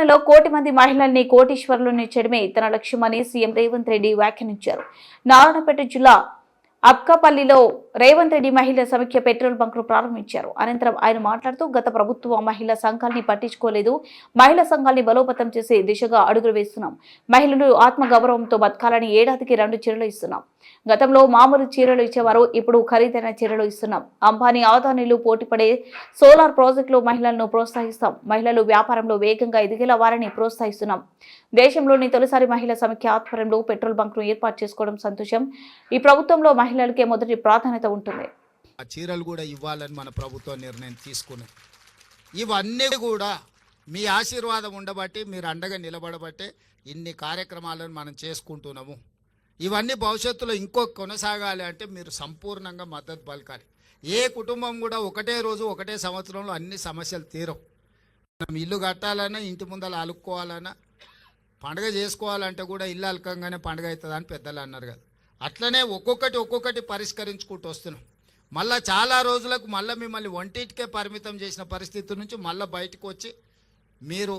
తెలంగాణలో కోటి మంది మహిళల్ని కోటీశ్వరులని చేయడమే తన లక్ష్యమని సీఎం రేవంత్ రెడ్డి వ్యాఖ్యానించారు. నారాయణపేట జిల్లా అబ్కాపల్లిలో రేవంత్ రెడ్డి మహిళా సమైక్య పెట్రోల్ బంక్ ను ప్రారంభించారు. అనంతరం ఆయన మాట్లాడుతూ గత ప్రభుత్వం మహిళా సంఘాల్ని పట్టించుకోలేదు, మహిళా సంఘాల్ని బలోపేతం చేసే దిశగా అడుగులు వేస్తున్నాం. మహిళలు ఆత్మగౌరవంతో బతకాలని ఏడాదికి 2 చీరలు ఇస్తున్నాం. గతంలో మామూలు చీరలు ఇచ్చేవారు, ఇప్పుడు ఖరీదైన చీరలు ఇస్తున్నాం. అంబానీ ఆదానీలు పోటీపడే సోలార్ ప్రాజెక్టులో మహిళలను ప్రోత్సహిస్తాం. మహిళలు వ్యాపారంలో వేగంగా ఎదిగేలా వారిని ప్రోత్సహిస్తున్నాం. దేశంలోని తొలిసారి మహిళా సమైక్య ఆధ్వర్యంలో పెట్రోల్ బంక్ ను ఏర్పాటు చేసుకోవడం సంతోషం. ఈ ప్రభుత్వంలో మహిళలకే మొదటి ప్రాధాన్యత ఉంటుంది. ఆ చీరలు కూడా ఇవ్వాలని మన ప్రభుత్వం నిర్ణయం తీసుకున్నది. ఇవన్నీ కూడా మీ ఆశీర్వాదం ఉండబట్టి, మీరు అండగా నిలబడబట్టే ఇన్ని కార్యక్రమాలను మనం చేసుకుంటున్నాము. ఇవన్నీ భవిష్యత్తులో ఇంకో కొనసాగాలి అంటే మీరు సంపూర్ణంగా మద్దతు పలకాలి. ఏ కుటుంబం కూడా ఒకటే రోజు ఒకటే సంవత్సరంలో అన్ని సమస్యలు తీరవు. మనం ఇల్లు కట్టాలన్నా, ఇంటి ముందర అలుక్కోవాలన్నా, పండుగ చేసుకోవాలంటే కూడా ఇల్లు అలకంగానే పండుగ అవుతుందని పెద్దలు అన్నారు కదా. అట్లనే ఒక్కొక్కటి పరిష్కరించుకుంటూ వస్తున్నాం. మళ్ళీ చాలా రోజులకు మళ్ళీ మిమ్మల్ని వంటింటికే పరిమితం చేసిన పరిస్థితి నుంచి మళ్ళీ బయటకు వచ్చి మీరు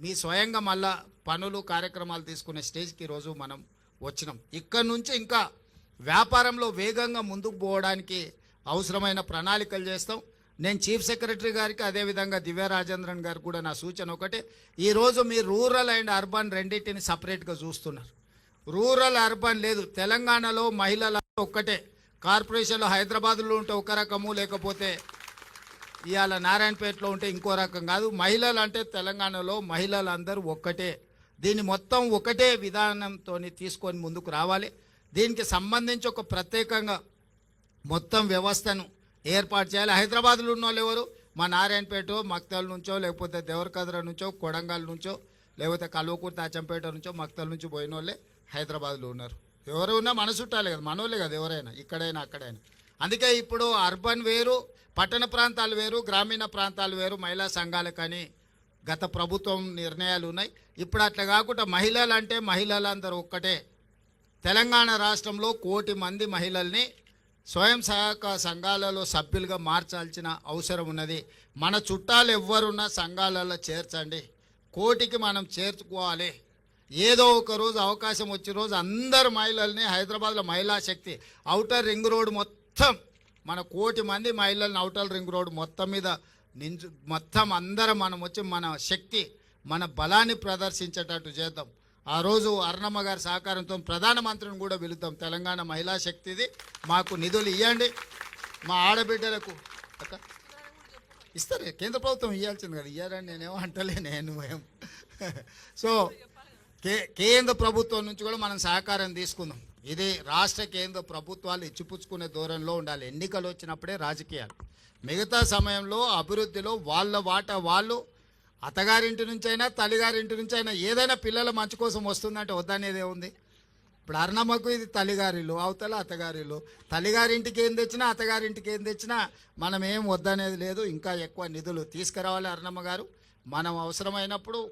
మీ స్వయంగా మళ్ళా పనులు కార్యక్రమాలు తీసుకునే స్టేజ్కి ఈరోజు మనం వచ్చినాం. ఇక్కడ నుంచి ఇంకా వ్యాపారంలో వేగంగా ముందుకు పోవడానికి అవసరమైన ప్రణాళికలు చేస్తాం. నేను చీఫ్ సెక్రటరీ గారికి, అదేవిధంగా దివ్య రాజేంద్రన్ గారికి కూడా నా సూచన ఒకటే, ఈరోజు మీరు రూరల్ అండ్ అర్బన్ రెండింటిని సపరేట్గా చూస్తున్నారు. రూరల్ అర్బన్ లేదు. తెలంగాణలో మహిళల ఒక్కటే. కార్పొరేషన్లో హైదరాబాద్లో ఉంటే ఒక రకము, లేకపోతే ఇవాళ నారాయణపేటలో ఉంటే ఇంకో రకం కాదు. మహిళలు అంటే తెలంగాణలో మహిళలు అందరూ ఒక్కటే. దీన్ని మొత్తం ఒకటే విధానంతో తీసుకొని ముందుకు రావాలి. దీనికి సంబంధించి ఒక ప్రత్యేకంగా మొత్తం వ్యవస్థను ఏర్పాటు చేయాలి. హైదరాబాద్లో ఉన్న వాళ్ళు ఎవరు? మా నారాయణపేట, మక్తల్ నుంచో, లేకపోతే దేవరకద్ర నుంచో, కొడంగల్ నుంచో, లేకపోతే కల్వకుర్తి, అచ్చంపేట నుంచో, మక్తల్ నుంచి పోయిన వాళ్ళే హైదరాబాద్లో ఉన్నారు. ఎవరు ఉన్నా మన చుట్టాలే కదా, మనోళ్ళే కదా ఎవరైనా, ఇక్కడైనా అక్కడైనా. అందుకే ఇప్పుడు అర్బన్ వేరు, పట్టణ ప్రాంతాలు వేరు, గ్రామీణ ప్రాంతాలు వేరు మహిళా సంఘాలకని గత ప్రభుత్వం నిర్ణయాలు ఉన్నాయి. ఇప్పుడు అట్లా కాకుండా మహిళలు అంటే మహిళలందరూ ఒక్కటే. తెలంగాణ రాష్ట్రంలో 1 కోటి మంది మహిళల్ని స్వయం సహాయక సంఘాలలో సభ్యులుగా మార్చాల్సిన అవసరం ఉన్నది. మన చుట్టాలు ఎవ్వరున్నా సంఘాలలో చేర్చండి. 1 కోటికి మనం చేర్చుకోవాలి. ఏదో ఒక రోజు అవకాశం వచ్చే రోజు అందరు మహిళల్ని హైదరాబాద్లో మహిళా శక్తి ఔటర్ రింగ్ రోడ్ మొత్తం మన 1 కోటి మంది మహిళల్ని ఔటర్ రింగ్ రోడ్ మొత్తం మీద మొత్తం అందరం మనం వచ్చి మన శక్తి, మన బలాన్ని ప్రదర్శించేటట్టు చేద్దాం. ఆ రోజు అరుణమ్మ గారి సహకారంతో ప్రధానమంత్రిని కూడా పిలుద్దాం. తెలంగాణ మహిళా శక్తిది, మాకు నిధులు ఇవ్వండి. మా ఆడబిడ్డలకు ఇస్తారు, కేంద్ర ప్రభుత్వం ఇవ్వాల్సింది కదా, ఇయ్యారని నేనేమో అంటలే. నేను సో కేంద్ర ప్రభుత్వం నుంచి కూడా మనం సహకారం తీసుకుందాం. ఇది రాష్ట్ర కేంద్ర ప్రభుత్వాలు ఇచ్చిపుచ్చుకునే ధోరణిలో ఉండాలి. ఎన్నికలు వచ్చినప్పుడే రాజకీయాలు, మిగతా సమయంలో అభివృద్ధిలో వాళ్ళ వాటా వాళ్ళు, అత్తగారింటి నుంచైనా తల్లిగారింటి నుంచి అయినా ఏదైనా పిల్లల మంచి కోసం వస్తుందంటే వద్దనేదే ఉంది. ఇప్పుడు అరుణమ్మకు ఇది తల్లిగారిల్లు, అవతల అత్తగారిల్లు. తల్లిగారింటికి ఏం తెచ్చినా అత్తగారింటికి ఏం తెచ్చినా మనం ఏం వద్దనేది లేదు. ఇంకా ఎక్కువ నిధులు తీసుకురావాలి అరుణమ్మ గారు. మనం అవసరమైనప్పుడు